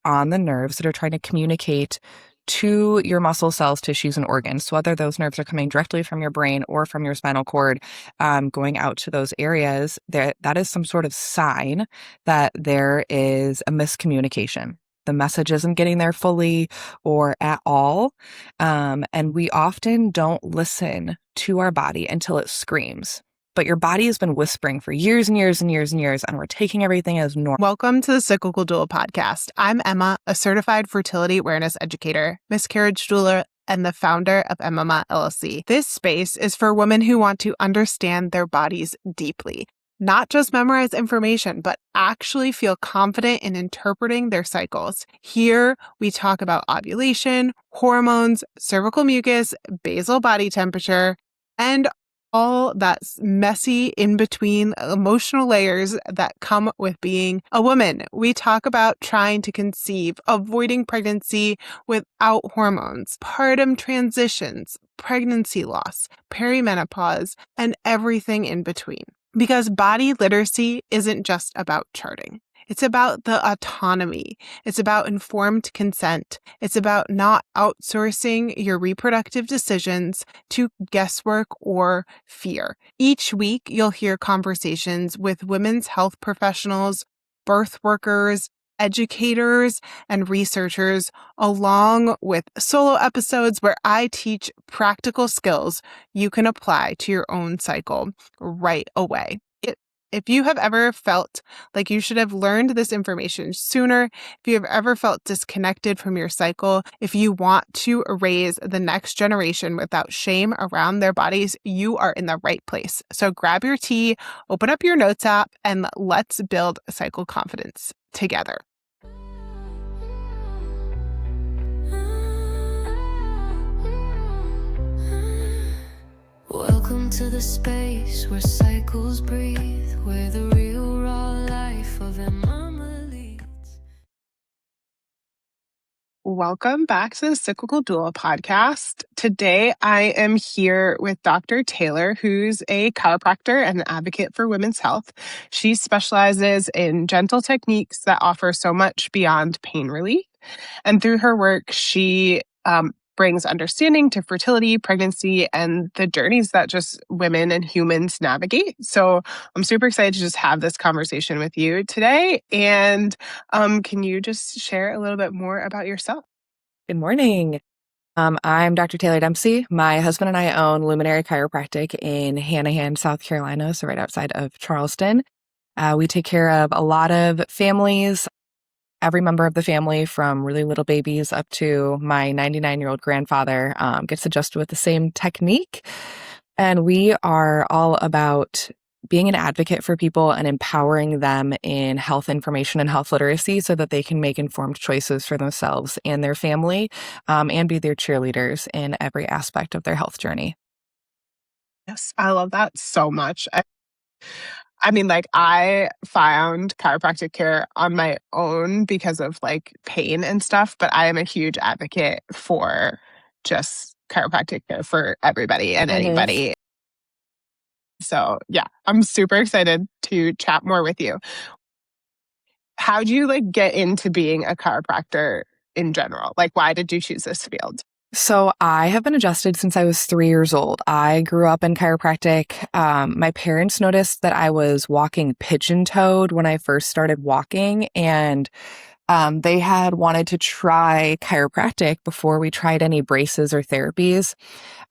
on the nerves that are trying to communicate to your muscle cells, tissues, and organs. So whether those nerves are coming directly from your brain or from your spinal cord, going out to those areas, that is some sort of sign that there is a miscommunication. The message isn't getting there fully or at all. And we often don't listen to our body until it screams. But your body has been whispering for years and years and years and years, and we're taking everything as normal. Welcome to the Cyclical Doula podcast. I'm Emma, a certified fertility awareness educator, miscarriage doula, and the founder of MMA LLC. This space is for women who want to understand their bodies deeply, not just memorize information, but actually feel confident in interpreting their cycles. Here, we talk about ovulation, hormones, cervical mucus, basal body temperature, and all that's messy in between emotional layers that come with being a woman. We talk about trying to conceive, avoiding pregnancy without hormones, postpartum transitions, pregnancy loss, perimenopause, and everything in between. Because body literacy isn't just about charting. It's about the autonomy. It's about informed consent. It's about not outsourcing your reproductive decisions to guesswork or fear. Each week, you'll hear conversations with women's health professionals, birth workers, educators, and researchers, along with solo episodes where I teach practical skills you can apply to your own cycle right away. If you have ever felt like you should have learned this information sooner, if you have ever felt disconnected from your cycle, if you want to raise the next generation without shame around their bodies, you are in the right place. So grab your tea, open up your notes app, and let's build cycle confidence together. Welcome to the space where cycles breathe, where the real raw life of Emma leads. Welcome back to the Cyclical Doula podcast. Today, I am here with Dr. Taylor, who's a chiropractor and an advocate for women's health. She specializes in gentle techniques that offer so much beyond pain relief. And through her work, she brings understanding to fertility, pregnancy, and the journeys that just women and humans navigate. So I'm super excited to just have this conversation with you today. And can you just share a little bit more about yourself? Good morning. I'm Dr. Taylor Dempsey. My husband and I own Luminary Chiropractic in Hanahan, South Carolina, so right outside of Charleston. We take care of a lot of families, every member of the family from really little babies up to my 99-year-old grandfather gets adjusted with the same technique. And we are all about being an advocate for people and empowering them in health information and health literacy so that they can make informed choices for themselves and their family and be their cheerleaders in every aspect of their health journey. Yes, I love that so much. I mean, like, I found chiropractic care on my own because of like pain and stuff, but I am a huge advocate for just chiropractic care for everybody and anybody. So yeah, I'm super excited to chat more with you. How'd you like get into being a chiropractor in general? Like, why did you choose this field? So I have been adjusted since I was 3 years old. I grew up in chiropractic. My parents noticed that I was walking pigeon-toed when I first started walking, and they had wanted to try chiropractic before we tried any braces or therapies.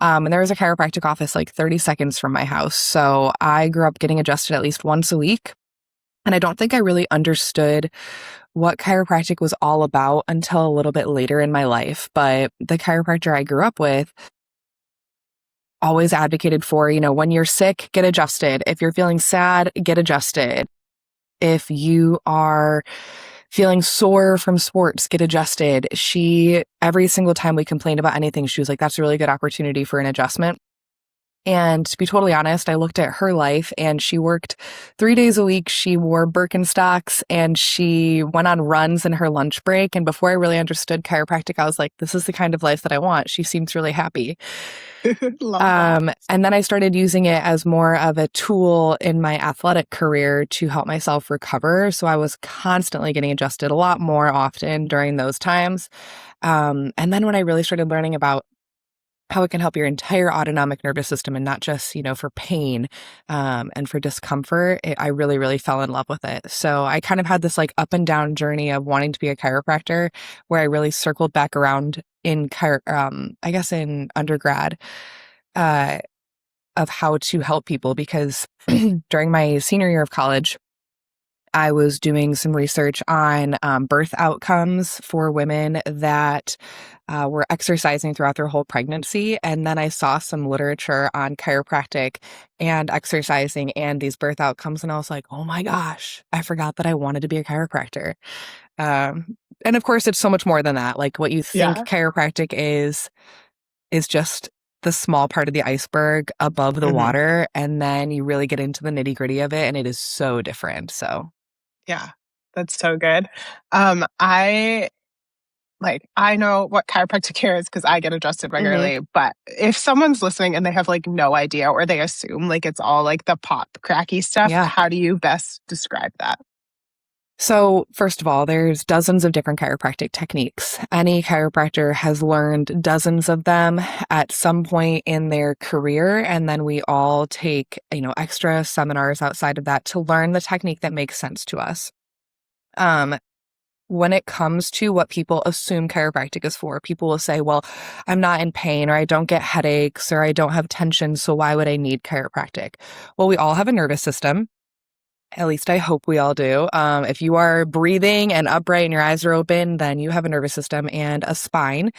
And there was a chiropractic office like 30 seconds from my house. So I grew up getting adjusted at least once a week. And I don't think I really understood what chiropractic was all about until a little bit later in my life. But the chiropractor I grew up with always advocated for, when you're sick, get adjusted. If you're feeling sad, get adjusted. If you are feeling sore from sports, get adjusted. Every single time we complained about anything, she was like, that's a really good opportunity for an adjustment. And to be totally honest, I looked at her life and she worked 3 days a week. She wore Birkenstocks and she went on runs in her lunch break. And before I really understood chiropractic, I was like, this is the kind of life that I want. She seems really happy. Love that. And then I started using it as more of a tool in my athletic career to help myself recover. So I was constantly getting adjusted a lot more often during those times. And then when I really started learning about how it can help your entire autonomic nervous system and not just, for pain and for discomfort, I really, really fell in love with it. So I kind of had this like up and down journey of wanting to be a chiropractor where I really circled back around in, I guess in undergrad, of how to help people because during my senior year of college, I was doing some research on birth outcomes for women that were exercising throughout their whole pregnancy. And then I saw some literature on chiropractic and exercising and these birth outcomes. And I was like, oh my gosh, I forgot that I wanted to be a chiropractor. And of course, it's so much more than that. Like what you think Yeah. chiropractic is just the small part of the iceberg above the water. And then you really get into the nitty gritty of it. And it is so different. So. Yeah, that's so good. I know what chiropractic care is because I get adjusted regularly, but if someone's listening and they have like no idea or they assume like it's all like the pop cracky stuff, Yeah. how do you best describe that? So first of all, there's dozens of different chiropractic techniques. Any chiropractor has learned dozens of them at some point in their career. And then we all take, extra seminars outside of that to learn the technique that makes sense to us. When it comes to what people assume chiropractic is for, people will say, well, I'm not in pain or I don't get headaches or I don't have tension. So why would I need chiropractic? Well, we all have a nervous system. At least I hope we all do. If you are breathing and upright and your eyes are open, then you have a nervous system and a spine.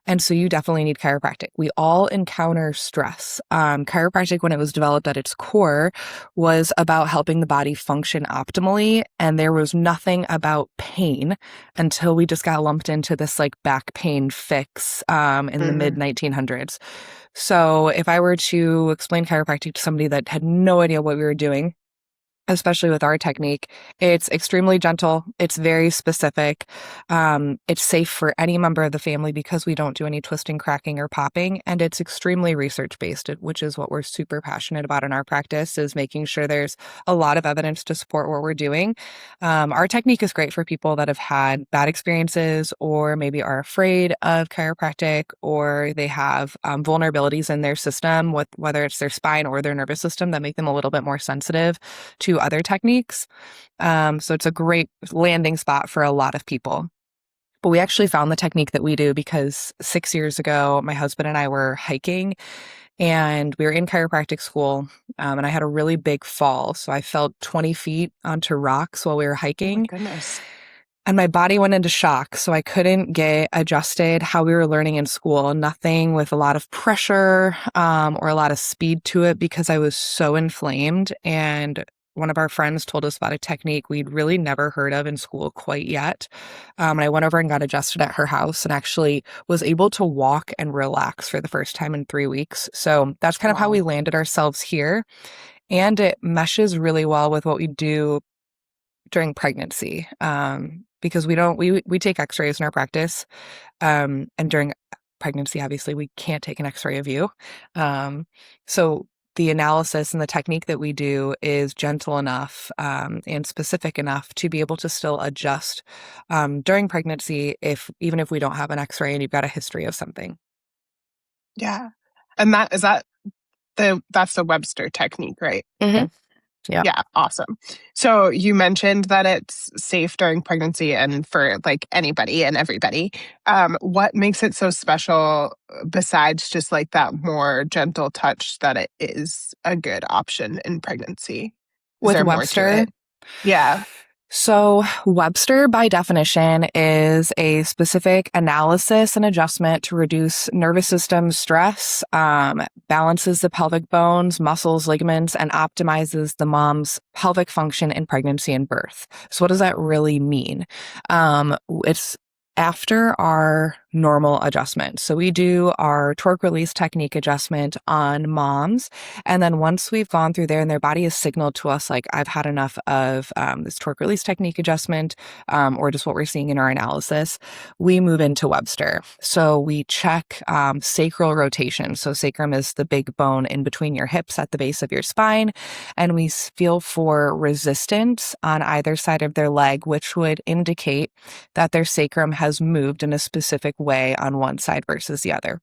And so you definitely need chiropractic. We all encounter stress. Chiropractic, when it was developed at its core, was about helping the body function optimally. And there was nothing about pain until we just got lumped into this like back pain fix in the mid 1900s. So if I were to explain chiropractic to somebody that had no idea what we were doing, especially with our technique, it's extremely gentle. It's very specific. It's safe for any member of the family because we don't do any twisting, cracking, or popping. And it's extremely research-based, which is what we're super passionate about in our practice, is making sure there's a lot of evidence to support what we're doing. Our technique is great for people that have had bad experiences or maybe are afraid of chiropractic or they have vulnerabilities in their system, with whether it's their spine or their nervous system, that make them a little bit more sensitive to other techniques. So it's a great landing spot for a lot of people. But we actually found the technique that we do because 6 years ago, my husband and I were hiking and we were in chiropractic school and I had a really big fall. So I fell 20 feet onto rocks while we were hiking. Oh my goodness. And my body went into shock, so I couldn't get adjusted how we were learning in school. Nothing with a lot of pressure or a lot of speed to it because I was so inflamed. And one of our friends told us about a technique we'd really never heard of in school quite yet. And I went over and got adjusted at her house and actually was able to walk and relax for the first time in 3 weeks. So that's kind of how we landed ourselves here. And it meshes really well with what we do during pregnancy. Because we take x-rays in our practice. And during pregnancy, obviously, we can't take an x-ray of you. So the analysis and the technique that we do is gentle enough and specific enough to be able to still adjust during pregnancy, even if we don't have an x-ray and you've got a history of something. Yeah. And that's the Webster technique, right? Mm-hmm. Yeah, awesome. So you mentioned that it's safe during pregnancy and for like anybody and everybody. What makes it so special besides just like that more gentle touch that it is a good option in pregnancy? Is With there more to Webster? it? Yeah. So Webster, by definition, is a specific analysis and adjustment to reduce nervous system stress, balances the pelvic bones, muscles, ligaments, and optimizes the mom's pelvic function in pregnancy and birth. So what does that really mean? It's after our normal adjustment. So we do our torque release technique adjustment on moms. And then once we've gone through there and their body has signaled to us, like, I've had enough of this torque release technique adjustment, or just what we're seeing in our analysis, we move into Webster. So we check sacral rotation. So sacrum is the big bone in between your hips at the base of your spine. And we feel for resistance on either side of their leg, which would indicate that their sacrum has moved in a specific way on one side versus the other.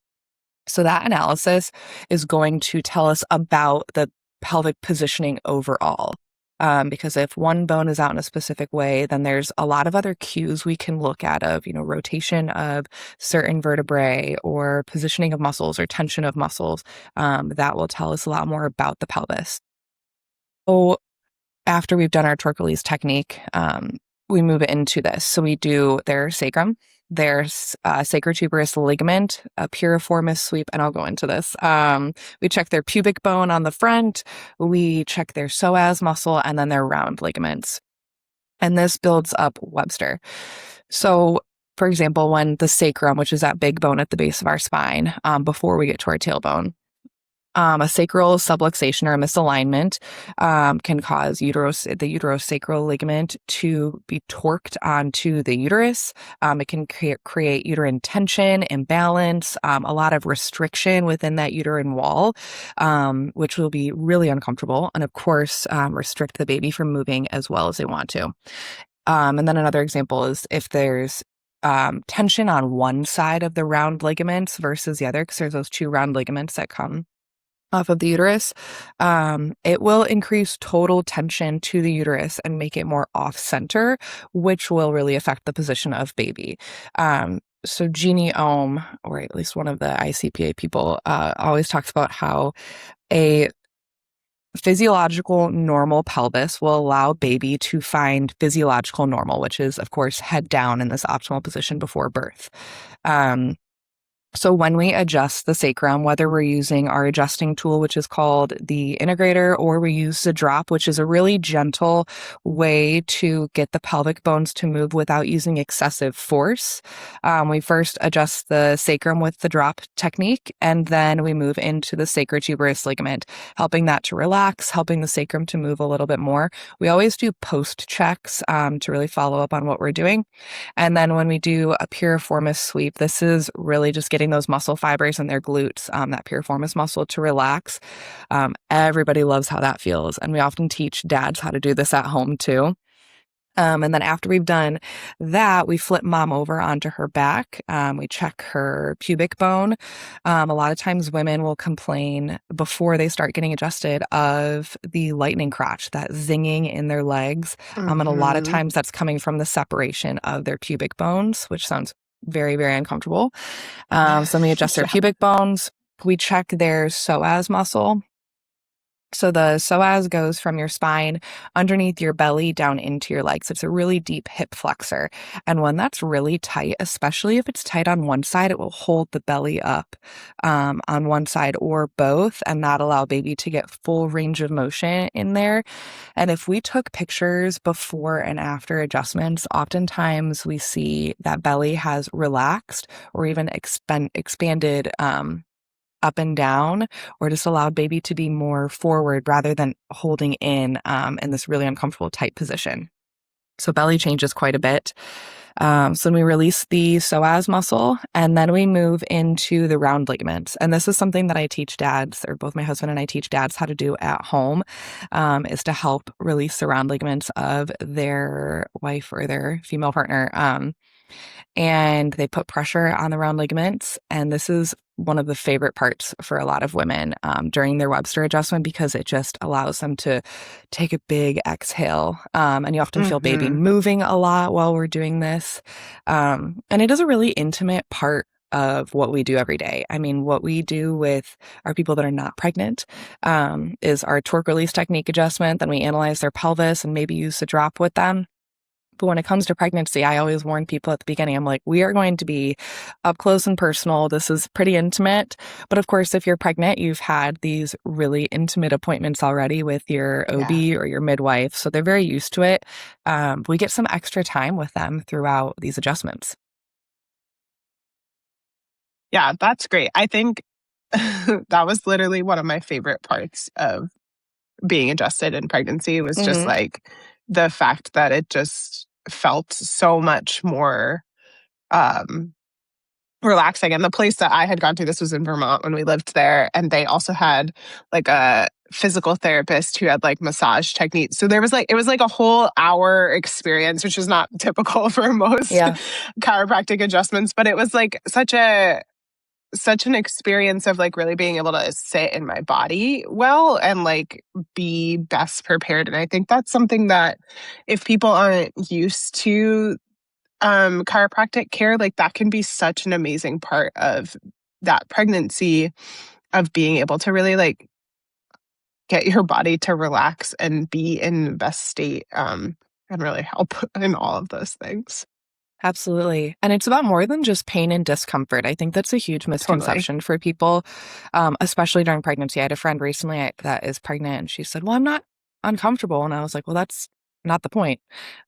So that analysis is going to tell us about the pelvic positioning overall. Because if one bone is out in a specific way, then there's a lot of other cues we can look at of, rotation of certain vertebrae or positioning of muscles or tension of muscles, that will tell us a lot more about the pelvis. So after we've done our torque release technique, we move into this. So we do their sacrum, their sacrotuberous ligament, a piriformis sweep, and I'll go into this. We check their pubic bone on the front, we check their psoas muscle, and then their round ligaments. And this builds up Webster. So, for example, when the sacrum, which is that big bone at the base of our spine, before we get to our tailbone, a sacral subluxation or a misalignment can cause the uterosacral ligament to be torqued onto the uterus. It can create uterine tension, imbalance, a lot of restriction within that uterine wall, which will be really uncomfortable. And of course, restrict the baby from moving as well as they want to. And then another example is if there's tension on one side of the round ligaments versus the other, because there's those two round ligaments that come off of the uterus, it will increase total tension to the uterus and make it more off-center, which will really affect the position of baby. So Jeannie Ohm, or at least one of the ICPA people, always talks about how a physiological normal pelvis will allow baby to find physiological normal, which is, of course, head down in this optimal position before birth. So when we adjust the sacrum, whether we're using our adjusting tool, which is called the integrator, or we use the drop, which is a really gentle way to get the pelvic bones to move without using excessive force. We first adjust the sacrum with the drop technique, and then we move into the sacrotuberous ligament, helping that to relax, helping the sacrum to move a little bit more. We always do post checks to really follow up on what we're doing. And then when we do a piriformis sweep, this is really just getting those muscle fibers in their glutes, that piriformis muscle, to relax. Everybody loves how that feels. And we often teach dads how to do this at home too. And then after we've done that, we flip mom over onto her back. We check her pubic bone. A lot of times women will complain before they start getting adjusted of the lightning crotch, that zinging in their legs. And a lot of times that's coming from the separation of their pubic bones, which sounds very, very uncomfortable. So we adjust their pubic bones. We check their psoas muscle. So the psoas goes from your spine underneath your belly down into your legs. It's a really deep hip flexor. And when that's really tight, especially if it's tight on one side, it will hold the belly up on one side or both and not allow baby to get full range of motion in there. And if we took pictures before and after adjustments, oftentimes we see that belly has relaxed or even expanded up and down, or just allowed baby to be more forward rather than holding in this really uncomfortable tight position. So belly changes quite a bit. So we release the psoas muscle, and then we move into the round ligaments. And this is something that I teach dads, or both my husband and I teach dads how to do at home, is to help release the round ligaments of their wife or their female partner. And they put pressure on the round ligaments. And this is one of the favorite parts for a lot of women during their Webster adjustment, because it just allows them to take a big exhale. And you often feel baby moving a lot while we're doing this. And it is a really intimate part of what we do every day. I mean, what we do with our people that are not pregnant is our torque release technique adjustment. Then we analyze their pelvis and maybe use the drop with them. But when it comes to pregnancy, I always warn people at the beginning, I'm like, we are going to be up close and personal. This is pretty intimate. But of course, if you're pregnant, you've had these really intimate appointments already with your OB or your midwife. So they're very used to it. We get some extra time with them throughout these adjustments. Yeah, that's great. I think that was literally one of my favorite parts of being adjusted in pregnancy was just Hmm. like the fact that it just felt so much more um relaxing. And the place that I had gone to, this was in Vermont when we lived there, and they also had like a physical therapist who had like massage techniques. So there was like, it was like a whole hour experience, which is not typical for most Yeah, chiropractic adjustments, but it was like such an experience of like really being able to sit in my body well and like be best prepared. And I think that's something that if people aren't used to chiropractic care, like that can be such an amazing part of that pregnancy, of being able to really like get your body to relax and be in the best state, and really help in all of those things. absolutely. And it's about more than just pain and discomfort. I think that's a huge Totally. misconception for people, especially during pregnancy. I had a friend recently that is pregnant, and she said, "Well, I'm not uncomfortable." And I was like, "Well, that's not the point."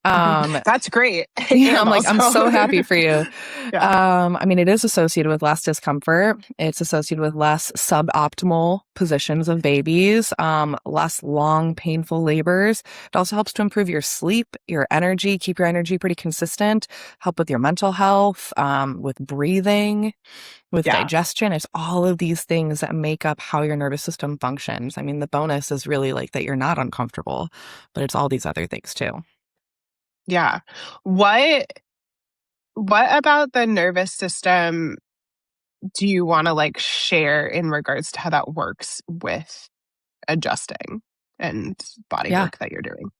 Um, That's great. Yeah, I'm And like, I'm also, so happy for you. yeah, I mean, it is associated with less discomfort. It's associated with less suboptimal positions of babies, less long, painful labors. It also helps to improve your sleep, your energy, keep your energy pretty consistent, help with your mental health, with breathing, with yeah, digestion. It's all of these things that make up how your nervous system functions. I mean, the bonus is really like that you're not uncomfortable, but it's all these other things too. yeah. What about the nervous system do you want to like share in regards to how that works with adjusting and body Yeah. work that you're doing?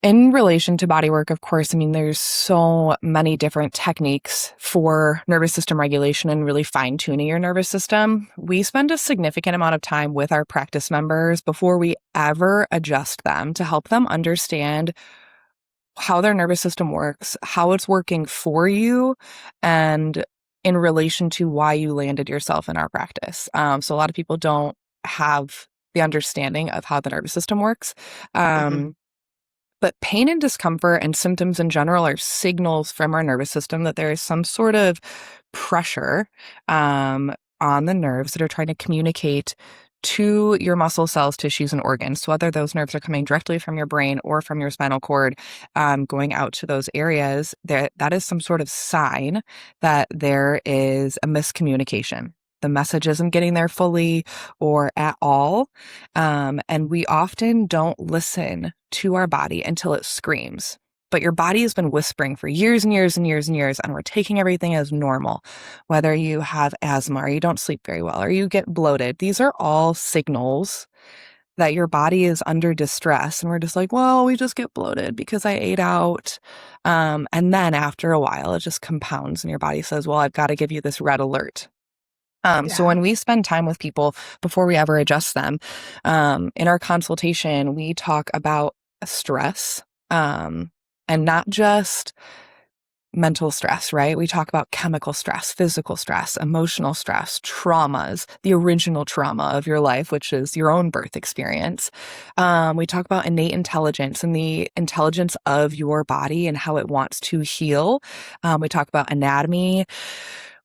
In relation to body work, of course, I mean, there's so many different techniques for nervous system regulation and really fine tuning your nervous system. We spend a significant amount of time with our practice members before we ever adjust them to help them understand how their nervous system works, how it's working for you, and in relation to why you landed yourself in our practice. So a lot of people don't have the understanding of how the nervous system works. Hmm. Um, but pain and discomfort and symptoms in general are signals from our nervous system that there is some sort of pressure um, on the nerves that are trying to communicate to your muscle cells, tissues, and organs. So whether those nerves are coming directly from your brain or from your spinal cord, going out to those areas, that is some sort of sign that there is a miscommunication. The message isn't getting there fully or at all. And we often don't listen to our body until it screams. But your body has been whispering for years and years and years and years, and we're taking everything as normal. Whether you have asthma or you don't sleep very well or you get bloated, these are all signals that your body is under distress. And we're just like, well, we just get bloated because I ate out. And then after a while, it just compounds and your body says, well, I've got to give you this red alert. So Yeah. when we spend time with people before we ever adjust them, in our consultation, we talk about stress, and not just mental stress, right? We talk about chemical stress, physical stress, emotional stress, traumas, the original trauma of your life, which is your own birth experience. We talk about innate intelligence and the intelligence of your body and how it wants to heal. We talk about anatomy.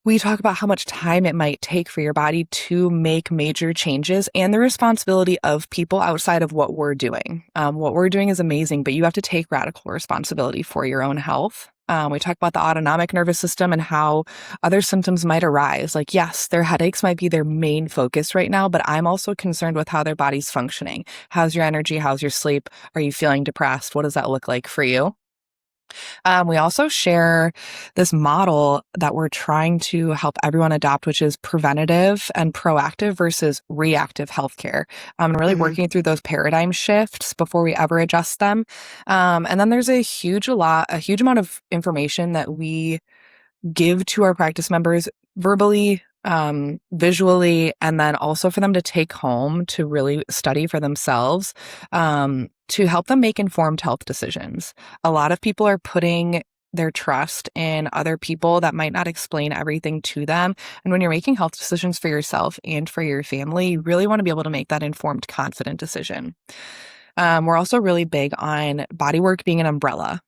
We talk about how much time it might take for your body to make major changes and the responsibility of people outside of what we're doing. What we're doing is amazing, but you have to take radical responsibility for your own health. We talk about the autonomic nervous system and how other symptoms might arise. Like, yes, their headaches might be their main focus right now, but I'm also concerned with how their body's functioning. How's your energy? How's your sleep? Are you feeling depressed? What does that look like for you? We also share this model that we're trying to help everyone adopt, which is preventative and proactive versus reactive healthcare. And really Hmm. working through those paradigm shifts before we ever adjust them. And then there's a huge amount of information that we give to our practice members verbally, visually, and then also for them to take home to really study for themselves, to help them make informed health decisions. A lot of people are putting their trust in other people that might not explain everything to them. And when you're making health decisions for yourself and for your family, you really want to be able to make that informed, confident decision. We're also really big on bodywork being an umbrella.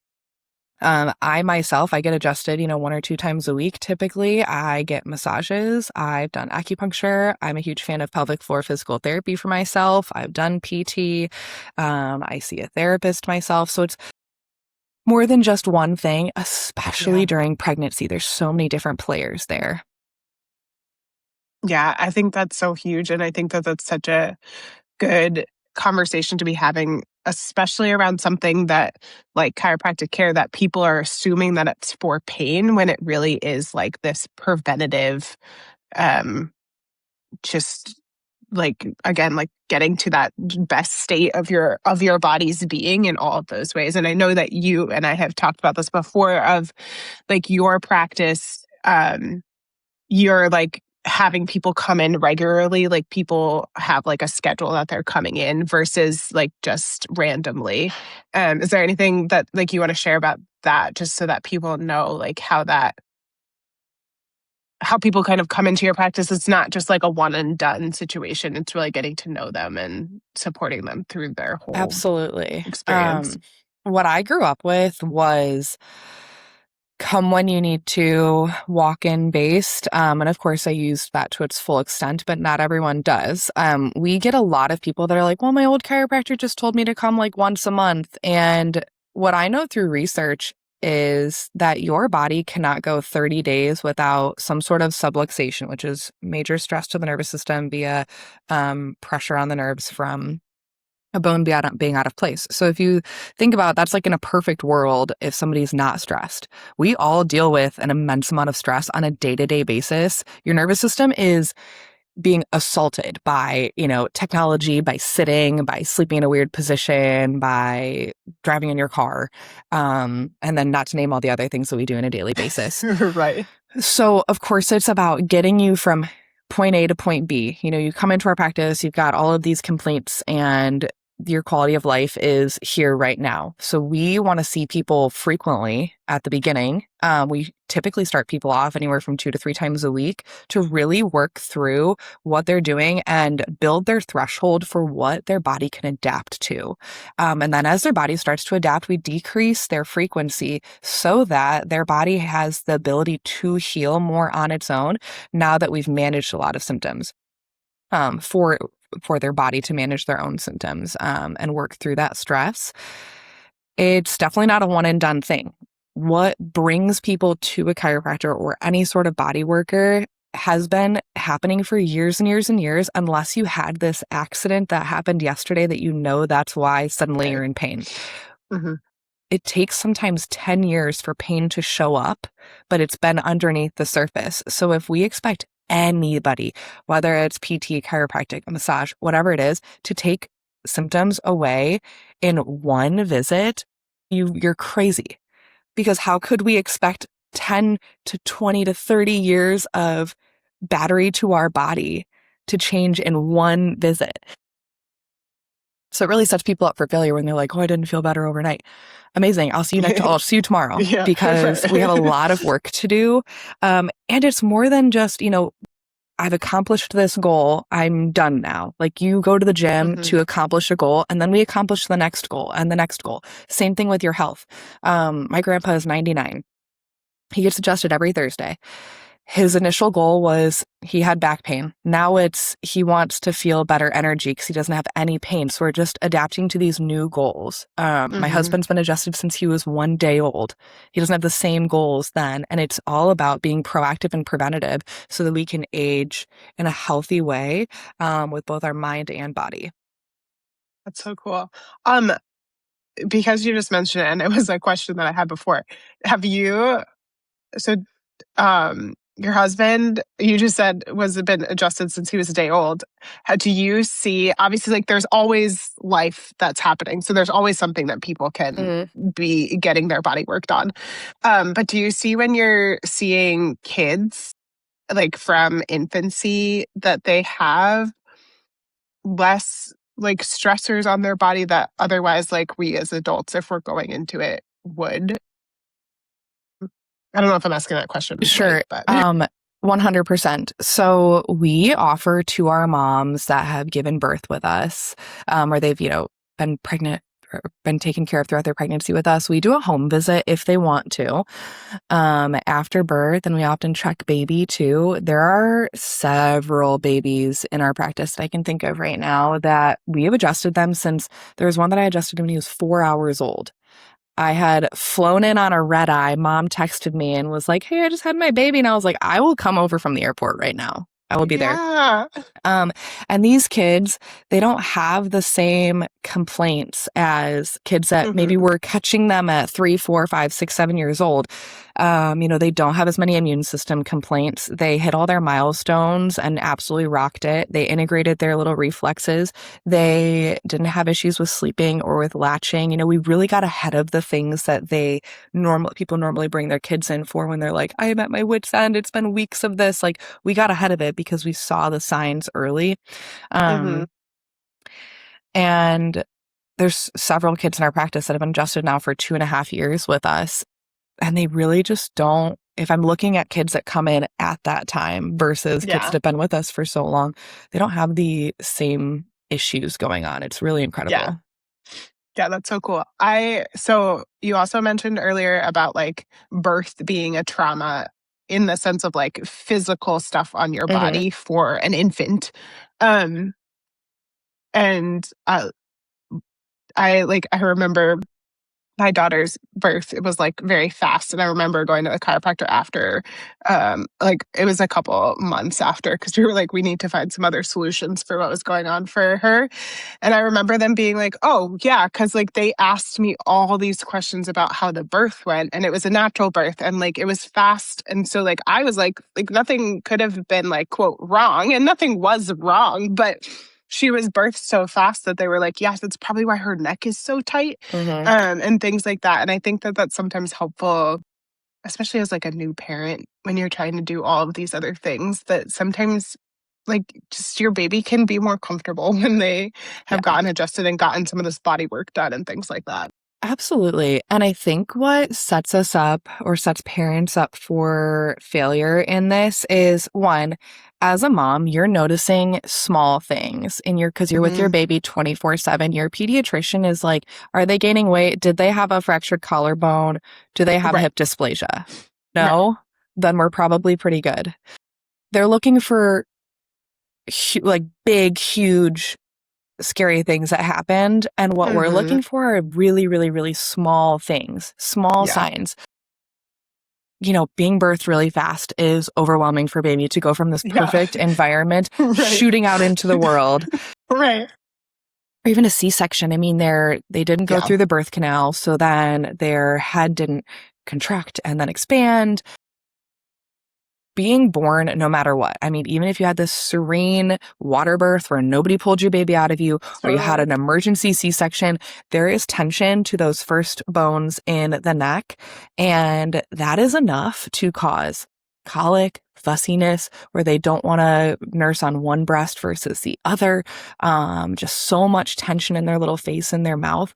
I myself, I get adjusted, 1 or 2 times a week. Typically, I get massages. I've done acupuncture. I'm a huge fan of pelvic floor physical therapy for myself. I've done PT. I see a therapist myself. So it's more than just one thing, especially during pregnancy. There's so many different players there. Yeah, I think that's so huge. And I think that that's such a good conversation to be having, especially around something that like chiropractic care that people are assuming that it's for pain when it really is like this preventative, um, just like again, like getting to that best state of your body's being in all of those ways. And I know that you and I have talked about this before of like your practice, you're like having people come in regularly, like people have like a schedule that they're coming in versus like just randomly. Is there anything that like you want to share about that just so that people know like how people kind of come into your practice? It's not just like a one and done situation. It's really getting to know them and supporting them through their whole Absolutely. experience. What I grew up with was come when you need to, walk-in based. And of course, I used that to its full extent, but not everyone does. We get a lot of people that are like, well, my old chiropractor just told me to come like once a month. And what I know through research is that your body cannot go 30 days without some sort of subluxation, which is major stress to the nervous system via pressure on the nerves from a bone being out of place. So if you think about that's like in a perfect world, if somebody's not stressed, we all deal with an immense amount of stress on a day-to-day basis. Your nervous system is being assaulted by, technology, by sitting, by sleeping in a weird position, by driving in your car, and then not to name all the other things that we do on a daily basis. Right. So, of course, it's about getting you from point A to point B. You come into our practice, you've got all of these complaints, and your quality of life is here right now. So we want to see people frequently at the beginning. We typically start people off anywhere from 2 to 3 times a week to really work through what they're doing and build their threshold for what their body can adapt to. And then as their body starts to adapt, we decrease their frequency so that their body has the ability to heal more on its own now that we've managed a lot of symptoms. For their body to manage their own symptoms and work through that stress. It's definitely not a one and done thing. What brings people to a chiropractor or any sort of body worker has been happening for years and years and years, unless you had this accident that happened yesterday that that's why suddenly you're in pain. Mm-hmm. It takes sometimes 10 years for pain to show up, but it's been underneath the surface. So if we expect anybody, whether it's PT, chiropractic, massage, whatever it is, to take symptoms away in one visit, you're crazy. Because how could we expect 10 to 20 to 30 years of battery to our body to change in one visit? So it really sets people up for failure when they're like, oh, I didn't feel better overnight. Amazing. I'll see you tomorrow because we have a lot of work to do. And it's more than just, I've accomplished this goal. I'm done now. Like you go to the gym to accomplish a goal and then we accomplish the next goal and the next goal. Same thing with your health. My grandpa is 99. He gets adjusted every Thursday. His initial goal was he had back pain. Now he wants to feel better energy because he doesn't have any pain. So we're just adapting to these new goals. My husband's been adjusted since he was 1 day old. He doesn't have the same goals then. And it's all about being proactive and preventative so that we can age in a healthy way with both our mind and body. That's so cool. Because you just mentioned it, and it was a question that I had before. Your husband, you just said, was been adjusted since he was a day old. How do you see, obviously, like there's always life that's happening. So there's always something that people can be getting their body worked on. But do you see when you're seeing kids, like from infancy, that they have less like stressors on their body that otherwise, like we as adults, if we're going into it, would? I don't know if I'm asking that question. Sure. Right, but 100%. So we offer to our moms that have given birth with us, or they've, been pregnant been taken care of throughout their pregnancy with us. We do a home visit if they want to. After birth, and we often check baby too. There are several babies in our practice that I can think of right now that we have adjusted them since. There was one that I adjusted when he was 4 hours old. I had flown in on a red eye. Mom texted me and was like, "Hey, I just had my baby." And I was like, "I will come over from the airport right now. I will be there." Yeah. And these kids, they don't have the same complaints as kids that maybe were catching them at 3, 4, 5, 6, 7 years old. They don't have as many immune system complaints. They hit all their milestones and absolutely rocked it. They integrated their little reflexes. They didn't have issues with sleeping or with latching. We really got ahead of the things that people normally bring their kids in for when they're like, "I am at my wit's end. It's been weeks of this." Like, we got ahead of it because we saw the signs early. And there's several kids in our practice that have been adjusted now for 2.5 years with us. And they really just don't, if I'm looking at kids that come in at that time versus kids that have been with us for so long, they don't have the same issues going on. It's really incredible. Yeah, that's so cool. So you also mentioned earlier about like birth being a trauma in the sense of like physical stuff on your body for an infant. And I remember my daughter's birth. It was like very fast. And I remember going to the chiropractor after, it was a couple months after, because we were like, we need to find some other solutions for what was going on for her. And I remember them being like, "Oh yeah," because like they asked me all these questions about how the birth went, and it was a natural birth, and like it was fast. And so like I was like nothing could have been like quote wrong, and nothing was wrong, but she was birthed so fast that they were like, "Yes, that's probably why her neck is so tight," and things like that. And I think that that's sometimes helpful, especially as like a new parent, when you're trying to do all of these other things, that sometimes like just your baby can be more comfortable when they have gotten adjusted and gotten some of this body work done and things like that. Absolutely. And I think what sets us up or sets parents up for failure in this is, one, as a mom, you're noticing small things because you're with your baby 24/7. Your pediatrician is like, are they gaining weight? Did they have a fractured collarbone? Do they have hip dysplasia? No? Then we're probably pretty good. They're looking for big, huge, scary things that happened. And what we're looking for are really, really, really small things, small signs. Being birthed really fast is overwhelming for baby to go from this perfect environment shooting out into the world. Right. Or even a C-section. I mean, they didn't go through the birth canal, so then their head didn't contract and then expand. Being born, no matter what. I mean, even if you had this serene water birth where nobody pulled your baby out of you, or you had an emergency C-section, there is tension to those first bones in the neck. And that is enough to cause colic, fussiness, where they don't want to nurse on one breast versus the other. Just so much tension in their little face and their mouth.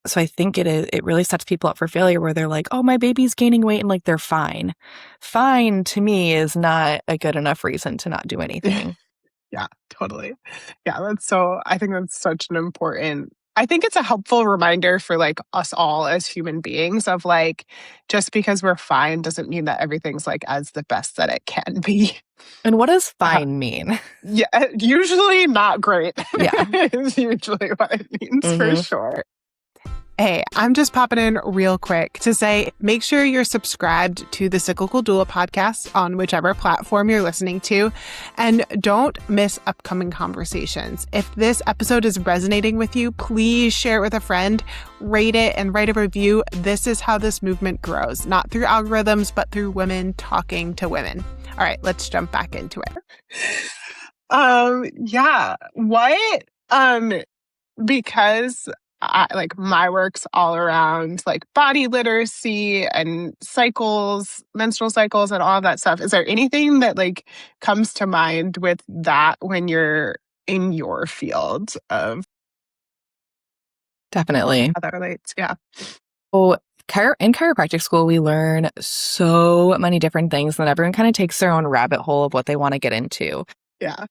So I think it really sets people up for failure where they're like, "Oh, my baby's gaining weight," and like they're fine. Fine to me is not a good enough reason to not do anything. Yeah, totally. Yeah, I think that's such an important, I think it's a helpful reminder for like us all as human beings of like, just because we're fine doesn't mean that everything's like as the best that it can be. And what does fine mean? Yeah, usually not great. Yeah. Is usually what it means for sure. Hey, I'm just popping in real quick to say, make sure you're subscribed to the Cyclical Doula podcast on whichever platform you're listening to, and don't miss upcoming conversations. If this episode is resonating with you, please share it with a friend, rate it, and write a review. This is how this movement grows, not through algorithms, but through women talking to women. All right, let's jump back into it. Because my work's all around like body literacy and cycles, menstrual cycles and all of that stuff. Is there anything that like comes to mind with that when you're in your field of Definitely. how that relates? Yeah. So in chiropractic school, we learn so many different things, and everyone kind of takes their own rabbit hole of what they want to get into. Yeah.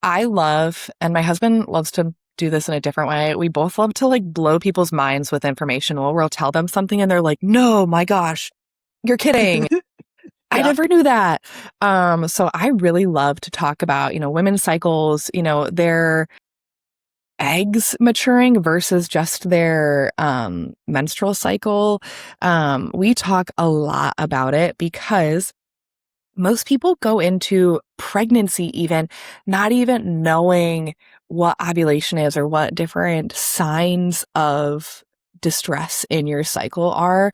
I love, and my husband loves to do this in a different way. We both love to like blow people's minds with information. We'll tell them something and they're like, no, my gosh, you're kidding. I Yeah. never knew that. So I really love to talk about, women's cycles, their eggs maturing versus just their menstrual cycle. We talk a lot about it because most people go into pregnancy even not even knowing what ovulation is or what different signs of distress in your cycle are.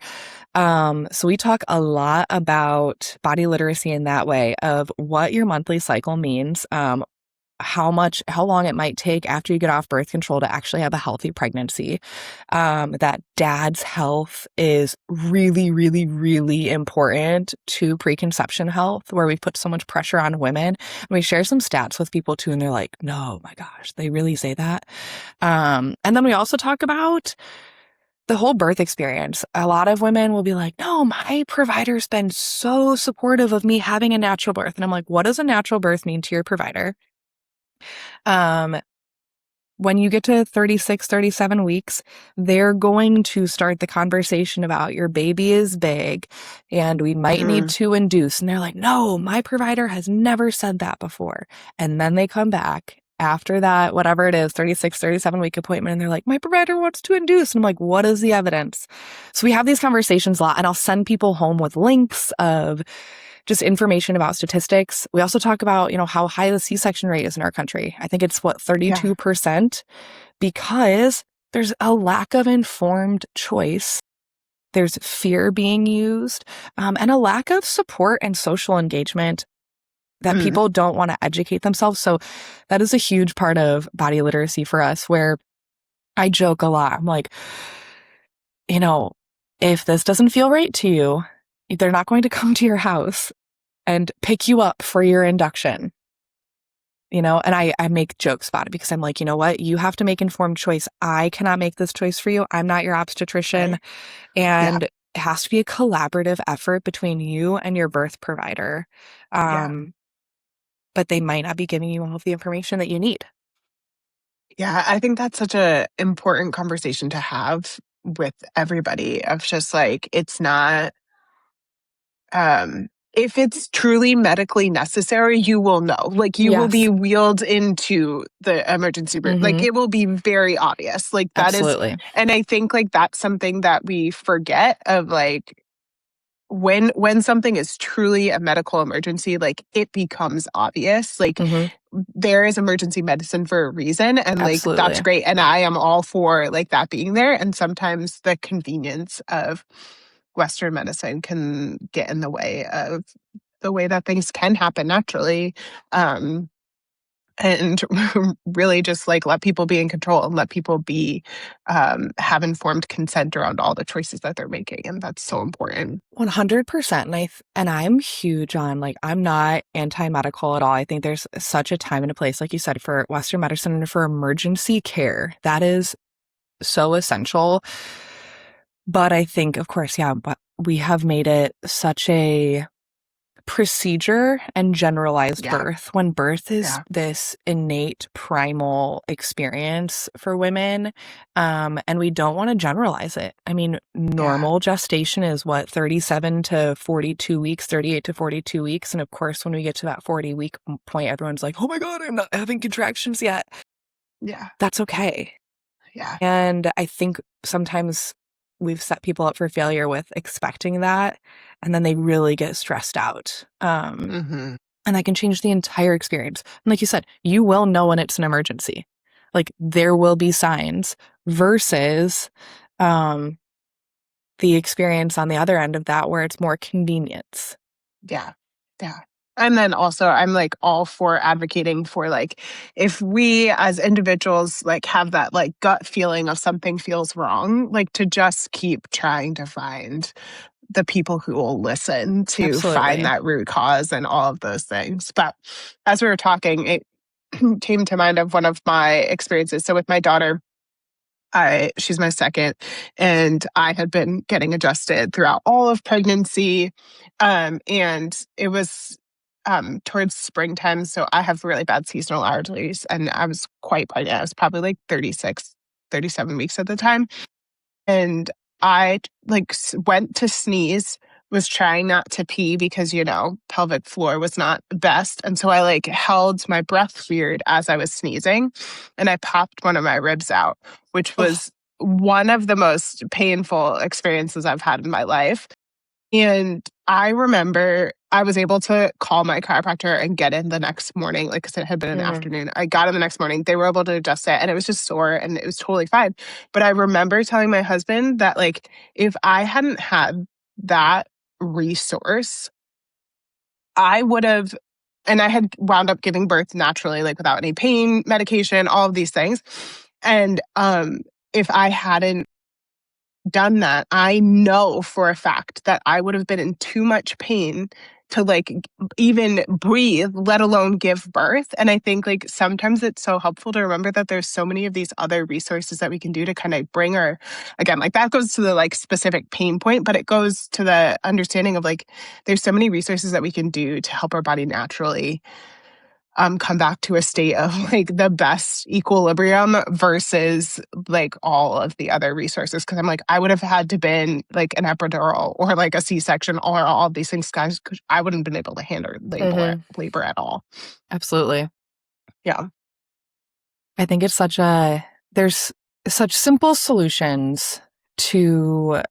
So we talk a lot about body literacy in that way of what your monthly cycle means, how long it might take after you get off birth control to actually have a healthy pregnancy. That dad's health is really, really, really important to preconception health, where we put so much pressure on women. And we share some stats with people too, and they're like, no, my gosh, they really say that. And then we also talk about the whole birth experience. A lot of women will be like, no, my provider's been so supportive of me having a natural birth. And I'm like, what does a natural birth mean to your provider? When you get to 36, 37 weeks, they're going to start the conversation about your baby is big and we might need to induce. And they're like, no, my provider has never said that before. And then they come back after that, whatever it is, 36, 37-week appointment. And they're like, my provider wants to induce. And I'm like, what is the evidence? So we have these conversations a lot, and I'll send people home with links of just information about statistics. We also talk about, how high the C-section rate is in our country. I think it's 32%, because there's a lack of informed choice. There's fear being used, and a lack of support and social engagement that people don't want to educate themselves. So that is a huge part of body literacy for us, where I joke a lot. I'm like, if this doesn't feel right to you, they're not going to come to your house and pick you up for your induction, and I make jokes about it because I'm like, you know what? You have to make informed choice. I cannot make this choice for you. I'm not your obstetrician. Right. And it has to be a collaborative effort between you and your birth provider. But they might not be giving you all of the information that you need. Yeah, I think that's such a important conversation to have with everybody, of just like, it's not, if it's truly medically necessary, you will know. Like, you will be wheeled into the emergency room. Like, it will be very obvious. Like, that Absolutely. is, and I think like that's something that we forget of, like, when something is truly a medical emergency, like, it becomes obvious. Like, there is emergency medicine for a reason, and like, that's great. And I am all for like that being there. And sometimes the convenience of Western medicine can get in the way of the way that things can happen naturally. And really just like let people be in control and let people be have informed consent around all the choices that they're making. And that's so important. 100%. And I'm huge on, like, I'm not anti-medical at all. I think there's such a time and a place, like you said, for Western medicine and for emergency care. That is so essential. But I think, of course, but we have made it such a procedure and generalized birth, when birth is this innate primal experience for women, and we don't want to generalize it. I mean, normal gestation is 37 to 42 weeks, 38 to 42 weeks, and of course when we get to that 40-week point, everyone's like, oh my god, I'm not having contractions yet. That's okay. And I think sometimes we've set people up for failure with expecting that, and then they really get stressed out. And that can change the entire experience. And like you said, you will know when it's an emergency. Like, there will be signs versus the experience on the other end of that, where it's more convenience. Yeah. And then also, I'm like all for advocating for, like, if we as individuals like have that like gut feeling of something feels wrong, like, to just keep trying to find the people who will listen to find that root cause and all of those things. But as we were talking, it came to mind of one of my experiences. So with my daughter, she's my second, and I had been getting adjusted throughout all of pregnancy. And it was towards springtime. So I have really bad seasonal allergies, and I was quite pregnant. I was probably like 36, 37 weeks at the time. And I went to sneeze, was trying not to pee because, pelvic floor was not the best. And so I held my breath weird as I was sneezing, and I popped one of my ribs out, which Ugh. was one of the most painful experiences I've had in my life. And I remember I was able to call my chiropractor and get in the next morning, because it had been in the Mhm. afternoon. I got in the next morning. They were able to adjust it, and it was just sore, and it was totally fine. But I remember telling my husband that, if I hadn't had that resource, I would have, and I had wound up giving birth naturally, without any pain medication, all of these things. And if I hadn't done that, I know for a fact that I would have been in too much pain to even breathe, let alone give birth. And I think sometimes it's so helpful to remember that there's so many of these other resources that we can do to kind of bring our, again, that goes to the specific pain point, but it goes to the understanding of there's so many resources that we can do to help our body naturally come back to a state of the best equilibrium versus all of the other resources. Cause I'm I would have had to been an epidural or a C-section or all of these things, guys, because I wouldn't have been able to handle Mhm. labor at all. Absolutely. Yeah. I think there's such simple solutions to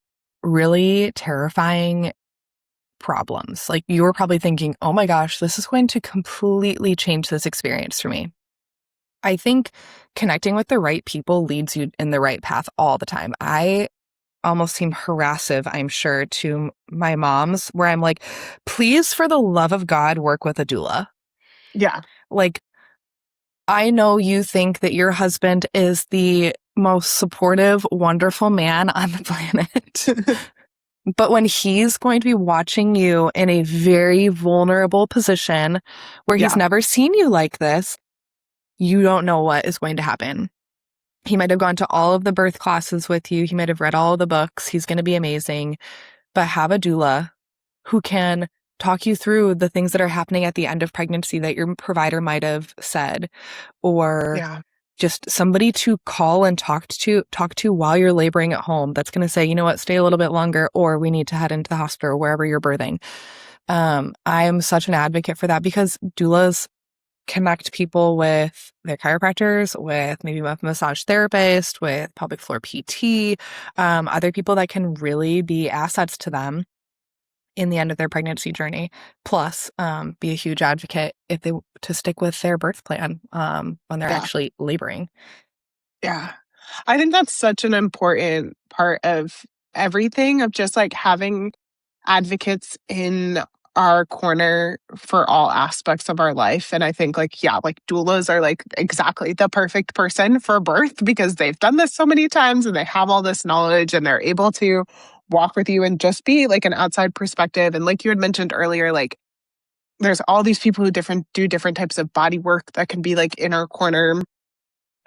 really terrifying problems. You were probably thinking, oh my gosh, this is going to completely change this experience for me. I think connecting with the right people leads you in the right path all the time. I almost seem harassive, I'm sure, to my moms, where I'm like, please, for the love of God, work with a doula. Yeah. I know you think that your husband is the most supportive, wonderful man on the planet. But when he's going to be watching you in a very vulnerable position where he's Yeah. never seen you like this, you don't know what is going to happen. He might have gone to all of the birth classes with you. He might have read all of the books. He's going to be amazing. But have a doula who can talk you through the things that are happening at the end of pregnancy that your provider might have said, or Yeah. just somebody to call and talk to while you're laboring at home that's going to say, you know what, stay a little bit longer, or we need to head into the hospital or wherever you're birthing. I am such an advocate for that, because doulas connect people with their chiropractors, with maybe a massage therapist, with pelvic floor PT, other people that can really be assets to them in the end of their pregnancy journey. Plus, be a huge advocate to stick with their birth plan when they're Yeah. actually laboring. Yeah. I think that's such an important part of everything, of just having advocates in our corner for all aspects of our life. And I think doulas are exactly the perfect person for birth, because they've done this so many times and they have all this knowledge, and they're able to walk with you and just be an outside perspective. And like you had mentioned earlier, there's all these people who do different types of body work that can be inner corner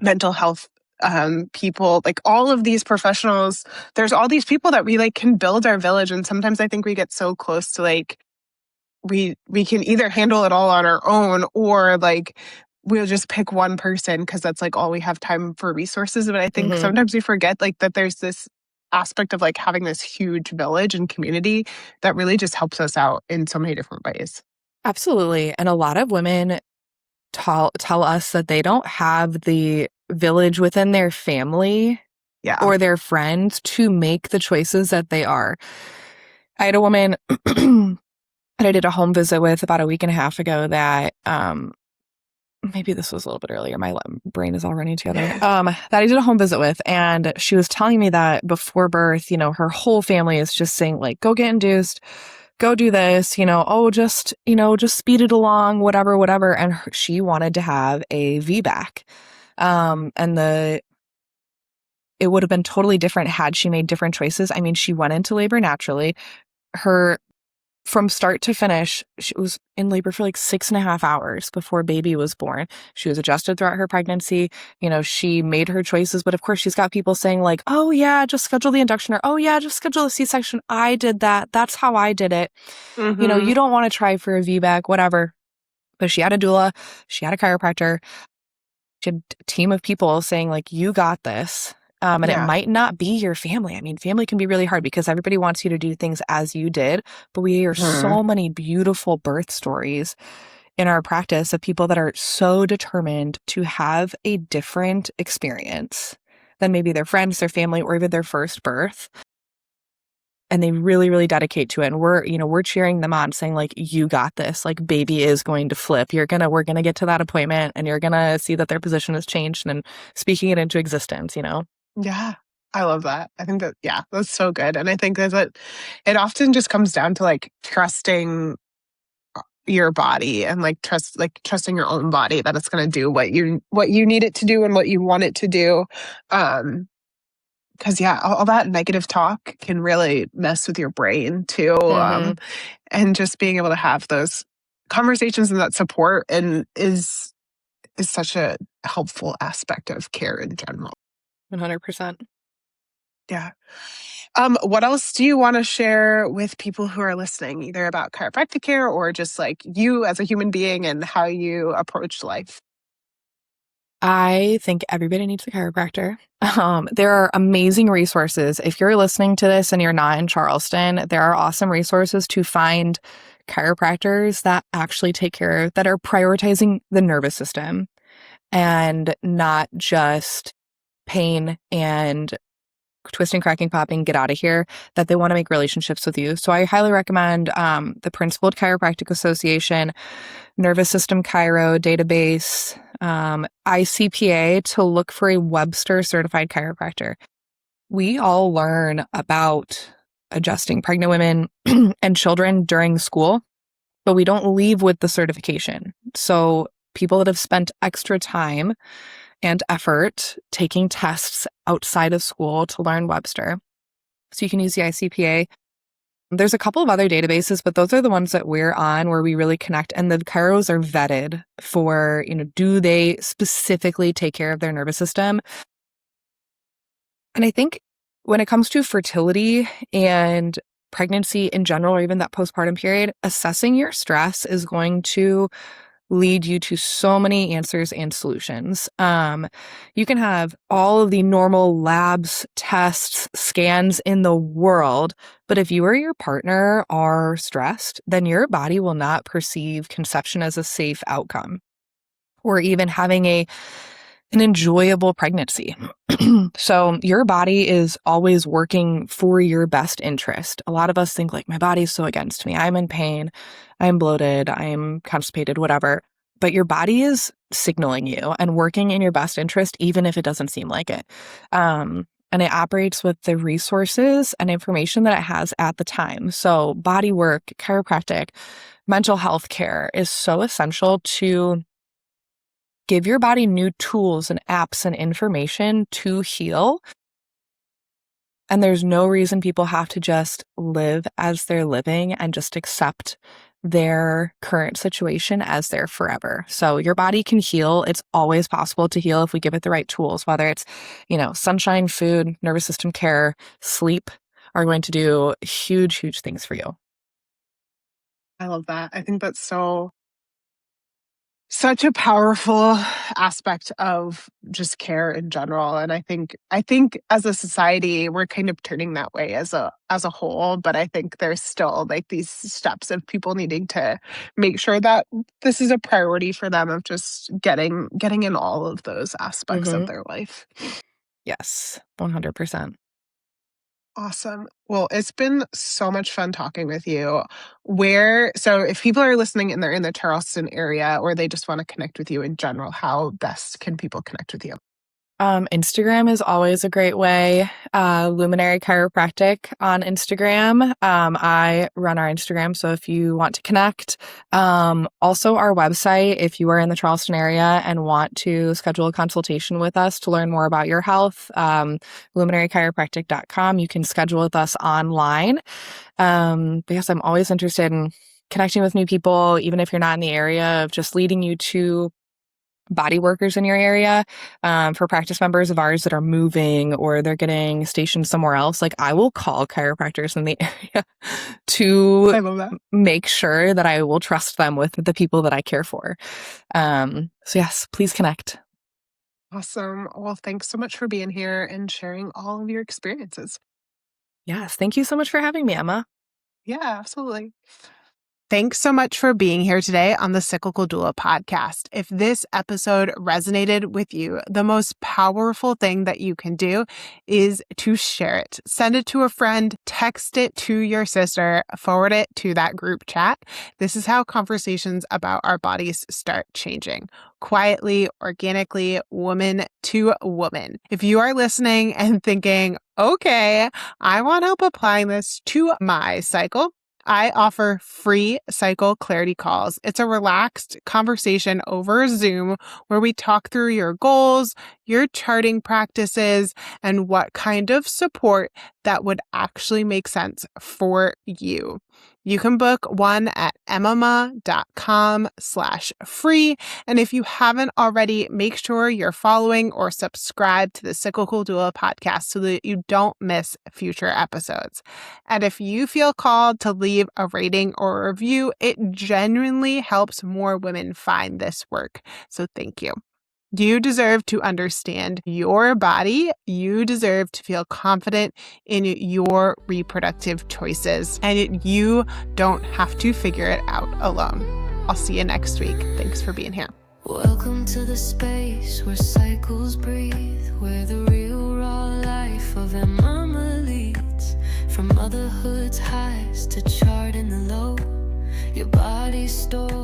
mental health people, all of these professionals. There's all these people that we can build our village. And sometimes I think we get so close to we can either handle it all on our own, or we'll just pick one person because that's all we have time for resources. But I think sometimes we forget that there's this aspect of having this huge village and community that really just helps us out in so many different ways. Absolutely. And a lot of women tell us that they don't have the village within their family Yeah. or their friends to make the choices that they are. I had a woman that I did a home visit with about a week and a half ago that maybe this was a little bit earlier. My brain is all running together. That I did a home visit with, and she was telling me that before birth, her whole family is just saying go get induced, go do this, just speed it along, whatever. And she wanted to have a VBAC. And it would have been totally different had she made different choices. I mean, she went into labor naturally. From start to finish, she was in labor for 6.5 hours before baby was born. She was adjusted throughout her pregnancy. She made her choices, but of course she's got people saying oh yeah, just schedule the induction, or oh yeah, just schedule a C-section. I did that. That's how I did it. Mm-hmm. You don't want to try for a VBAC, whatever. But she had a doula, she had a chiropractor, she had a team of people saying, like, you got this. And it Yeah. might not be your family. I mean, family can be really hard because everybody wants you to do things as you did. But we hear so many beautiful birth stories in our practice of people that are so determined to have a different experience than maybe their friends, their family, or even their first birth. And they really, really dedicate to it. And we're cheering them on, saying, like, you got this, like, baby is going to flip. We're going to get to that appointment and you're going to see that their position has changed and speaking it into existence, Yeah. I love that. I think that, yeah, that's so good. And I think that it often just comes down to like trusting your body and trusting your own body that it's going to do what you need it to do and what you want it to do. Because yeah, all that negative talk can really mess with your brain too. Mm-hmm. And just being able to have those conversations and that support and is such a helpful aspect of care in general. 100%. Yeah. What else do you want to share with people who are listening, either about chiropractic care or just like you as a human being and how you approach life? I think everybody needs a chiropractor. There are amazing resources. If you're listening to this and you're not in Charleston, there are awesome resources to find chiropractors that actually that are prioritizing the nervous system and not just pain and twisting, cracking, popping, get out of here, that they want to make relationships with you. So I highly recommend the Principled Chiropractic Association, Nervous System Chiro database, ICPA, to look for a Webster certified chiropractor. We all learn about adjusting pregnant women and children during school, but we don't leave with the certification. So people that have spent extra time and effort taking tests outside of school to learn Webster. So you can use the ICPA. There's a couple of other databases, but those are the ones that we're on where we really connect. And the chiros are vetted for, do they specifically take care of their nervous system? And I think when it comes to fertility and pregnancy in general, or even that postpartum period, assessing your stress is going to lead you to so many answers and solutions. You can have all of the normal labs, tests, scans in the world, but if you or your partner are stressed, then your body will not perceive conception as a safe outcome or even having an enjoyable pregnancy. So your body is always working for your best interest. A lot of us think, like, my body's so against me. I'm in pain. I'm bloated. I'm constipated, whatever. But your body is signaling you and working in your best interest, even if it doesn't seem like it. And it operates with the resources and information that it has at the time. So body work, chiropractic, mental health care is so essential to give your body new tools and apps and information to heal. And there's no reason people have to just live as they're living and just accept their current situation as their forever. So your body can heal. It's always possible to heal if we give it the right tools, whether it's, sunshine, food, nervous system care, sleep are going to do huge, huge things for you. I love that. I think that's such a powerful aspect of just care in general. And I think as a society, we're kind of turning that way as a whole. But I think there's still like these steps of people needing to make sure that this is a priority for them, of just getting in all of those aspects of their life. Yes, 100%. Awesome. Well, it's been so much fun talking with you. So if people are listening and they're in the Charleston area, or they just want to connect with you in general, how best can people connect with you? Instagram is always a great way. Luminary Chiropractic on Instagram. I run our Instagram, so if you want to connect. Also our website, if you are in the Charleston area and want to schedule a consultation with us to learn more about your health, luminarychiropractic.com. You can schedule with us online. Because I'm always interested in connecting with new people, even if you're not in the area, of just leading you to body workers in your area, for practice members of ours that are moving or they're getting stationed somewhere else, like I will call chiropractors in the area to I love that. make sure that I will trust them with the people that I care for. So yes, please connect. Awesome. Well, thanks so much for being here and sharing all of your experiences. Yes. Thank you so much for having me, Emma. Yeah, absolutely. Thanks so much for being here today on the Cyclical Doula podcast. If this episode resonated with you, the most powerful thing that you can do is to share it. Send it to a friend, text it to your sister, forward it to that group chat. This is how conversations about our bodies start changing. Quietly, organically, woman to woman. If you are listening and thinking, okay, I want help applying this to my cycle, I offer free cycle clarity calls. It's a relaxed conversation over Zoom where we talk through your goals, your charting practices, and what kind of support that would actually make sense for you. You can book one at emma.com/free. And if you haven't already, make sure you're following or subscribe to the Cyclical Doula podcast so that you don't miss future episodes. And if you feel called to leave a rating or a review, it genuinely helps more women find this work. So thank you. You deserve to understand your body. You deserve to feel confident in your reproductive choices. And you don't have to figure it out alone. I'll see you next week. Thanks for being here. Welcome to the space where cycles breathe, where the real raw life of a mama leads. From motherhood's highs to charting the low, your body's story